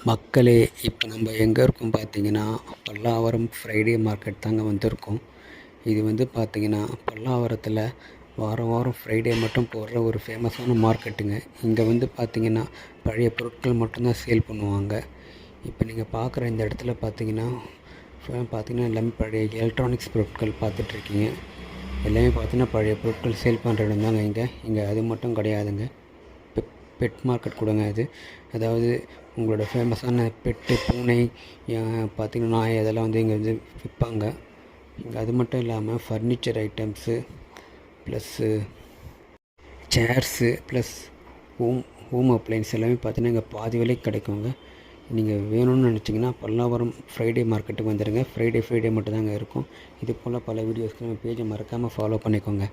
மக்களே, இப்போ நம்ம எங்கே இருக்கோம் பார்த்தீங்கன்னா, பல்லாவரம் ஃப்ரைடே மார்க்கெட் தாங்க வந்திருக்கோம். இது வந்து பார்த்தீங்கன்னா, பல்லாவரத்தில் வாரம் வாரம் ஃப்ரைடே மட்டும் போடுற ஒரு ஃபேமஸான மார்க்கெட்டுங்க. இங்கே வந்து பார்த்தீங்கன்னா, பழைய பொருட்கள் மட்டும்தான் சேல் பண்ணுவாங்க. இப்போ நீங்கள் பார்க்குற இந்த இடத்துல பார்த்தீங்கன்னா எல்லாமே பழைய எலக்ட்ரானிக்ஸ் பொருட்கள் பார்த்துட்ருக்கீங்க. எல்லாமே பார்த்தீங்கன்னா பழைய பொருட்கள் சேல் பண்ணுற இடம் தாங்க இங்கே அது மட்டும் கிடையாதுங்க. பெட் மார்க்கெட் கூடங்க இது. அதாவது உங்களோட ஃபேமஸான பெட்டு, பூனை, பார்த்திங்கன்னா நாய், அதெல்லாம் வந்து இங்கே வந்து விற்பாங்க. இங்கே அது மட்டும் இல்லாமல் furniture items plus chairs plus home appliance எல்லாமே பார்த்திங்கன்னா இங்கே பாதி விலைக்கு கிடைக்குங்க. நீங்கள் வேணும்னு நினச்சிங்கன்னா பல்லாவரம் ஃப்ரைடே மார்க்கெட்டுக்கு வந்துடுங்க. ஃப்ரைடே மட்டும் தாங்க இருக்கும். இது போல் பல வீடியோஸ்க்கு நம்ம பேஜை மறக்காமல் ஃபாலோ பண்ணிக்கோங்க.